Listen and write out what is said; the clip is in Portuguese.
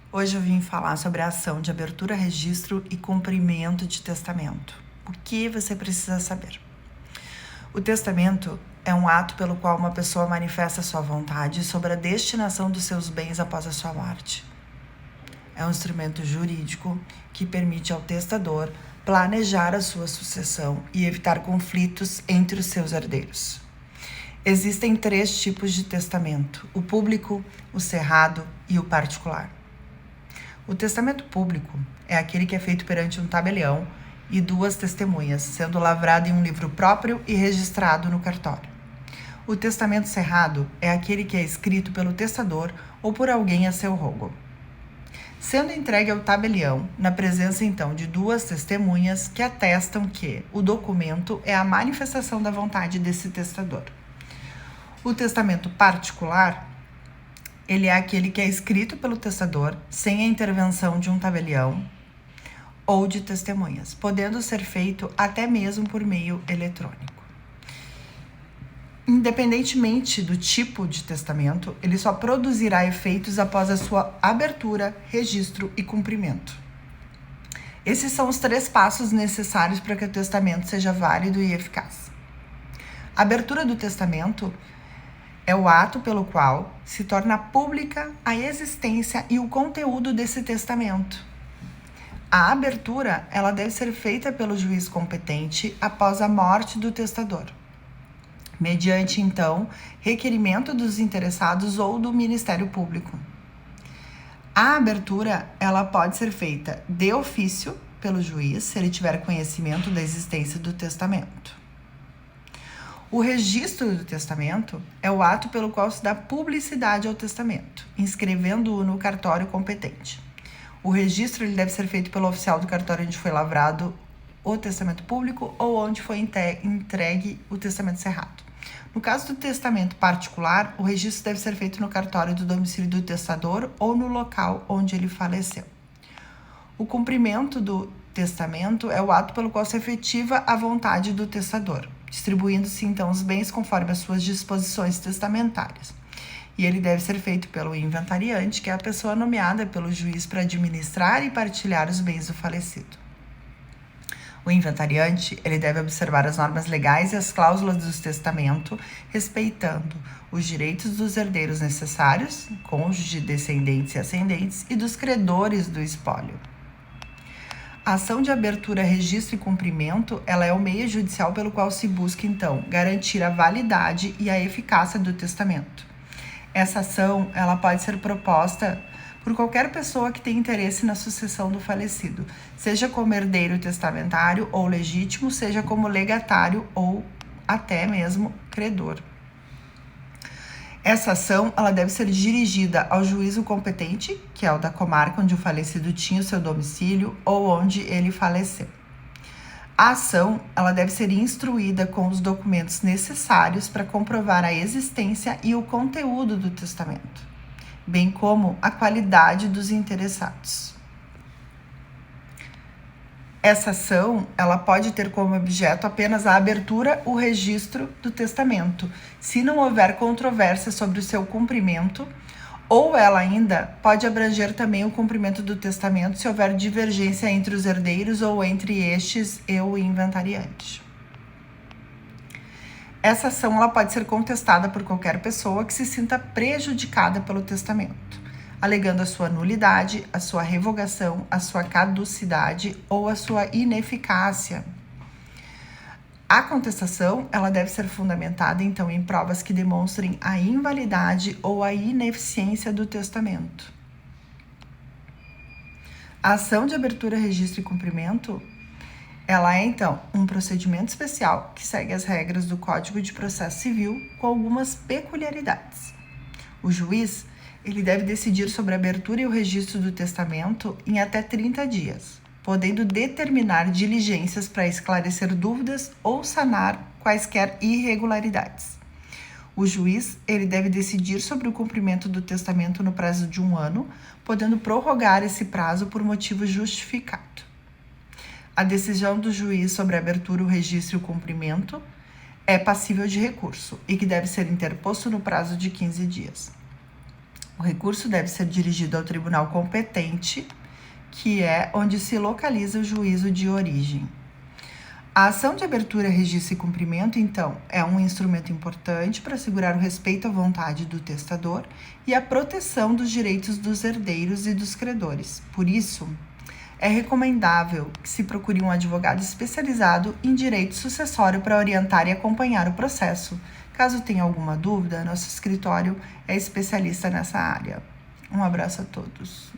Hoje eu vim falar sobre a ação de abertura, registro e cumprimento de testamento. O que você precisa saber? O testamento é um ato pelo qual uma pessoa manifesta sua vontade sobre a destinação dos seus bens após a sua morte. É um instrumento jurídico que permite ao testador planejar a sua sucessão e evitar conflitos entre os seus herdeiros. Existem 3 tipos de testamento: o público, o cerrado e o particular. O testamento público é aquele que é feito perante um tabelião e 2 testemunhas, sendo lavrado em um livro próprio e registrado no cartório. O testamento cerrado é aquele que é escrito pelo testador ou por alguém a seu rogo, sendo entregue ao tabelião, na presença então de 2 testemunhas que atestam que o documento é a manifestação da vontade desse testador. O testamento particular, ele é aquele que é escrito pelo testador sem a intervenção de um tabelião ou de testemunhas, podendo ser feito até mesmo por meio eletrônico. Independentemente do tipo de testamento, ele só produzirá efeitos após a sua abertura, registro e cumprimento. Esses são os 3 passos necessários para que o testamento seja válido e eficaz. A abertura do testamento é o ato pelo qual se torna pública a existência e o conteúdo desse testamento. A abertura, ela deve ser feita pelo juiz competente após a morte do testador, mediante, então, requerimento dos interessados ou do Ministério Público. A abertura, ela pode ser feita de ofício pelo juiz, se ele tiver conhecimento da existência do testamento. O registro do testamento é o ato pelo qual se dá publicidade ao testamento, inscrevendo-o no cartório competente. O registro ele deve ser feito pelo oficial do cartório onde foi lavrado o testamento público ou onde foi entregue o testamento cerrado. No caso do testamento particular, o registro deve ser feito no cartório do domicílio do testador ou no local onde ele faleceu. O cumprimento do testamento é o ato pelo qual se efetiva a vontade do testador, distribuindo-se então os bens conforme as suas disposições testamentárias. E ele deve ser feito pelo inventariante, que é a pessoa nomeada pelo juiz para administrar e partilhar os bens do falecido. O inventariante, ele deve observar as normas legais e as cláusulas do testamento, respeitando os direitos dos herdeiros necessários, cônjuge, descendentes e ascendentes, e dos credores do espólio. A ação de abertura, registro e cumprimento, ela é o meio judicial pelo qual se busca, então, garantir a validade e a eficácia do testamento. Essa ação, ela pode ser proposta por qualquer pessoa que tenha interesse na sucessão do falecido, seja como herdeiro testamentário ou legítimo, seja como legatário ou até mesmo credor. Essa ação, ela deve ser dirigida ao juízo competente, que é o da comarca onde o falecido tinha o seu domicílio ou onde ele faleceu. A ação, ela deve ser instruída com os documentos necessários para comprovar a existência e o conteúdo do testamento, bem como a qualidade dos interessados. Essa ação, ela pode ter como objeto apenas a abertura, o registro do testamento, se não houver controvérsia sobre o seu cumprimento, ou ela ainda pode abranger também o cumprimento do testamento se houver divergência entre os herdeiros ou entre estes e o inventariante. Essa ação ela pode ser contestada por qualquer pessoa que se sinta prejudicada pelo testamento, alegando a sua nulidade, a sua revogação, a sua caducidade ou a sua ineficácia. A contestação, ela deve ser fundamentada, então, em provas que demonstrem a invalidade ou a ineficiência do testamento. A ação de abertura, registro e cumprimento, ela é, então, um procedimento especial que segue as regras do Código de Processo Civil com algumas peculiaridades. O juiz, ele deve decidir sobre a abertura e o registro do testamento em até 30 dias, podendo determinar diligências para esclarecer dúvidas ou sanar quaisquer irregularidades. O juiz, ele deve decidir sobre o cumprimento do testamento no prazo de 1 ano, podendo prorrogar esse prazo por motivo justificado. A decisão do juiz sobre a abertura, o registro e o cumprimento é passível de recurso e que deve ser interposto no prazo de 15 dias. O recurso deve ser dirigido ao tribunal competente, que é onde se localiza o juízo de origem. A ação de abertura, registro e cumprimento, então, é um instrumento importante para assegurar o respeito à vontade do testador e a proteção dos direitos dos herdeiros e dos credores. Por isso, é recomendável que se procure um advogado especializado em direito sucessório para orientar e acompanhar o processo. Caso tenha alguma dúvida, nosso escritório é especialista nessa área. Um abraço a todos.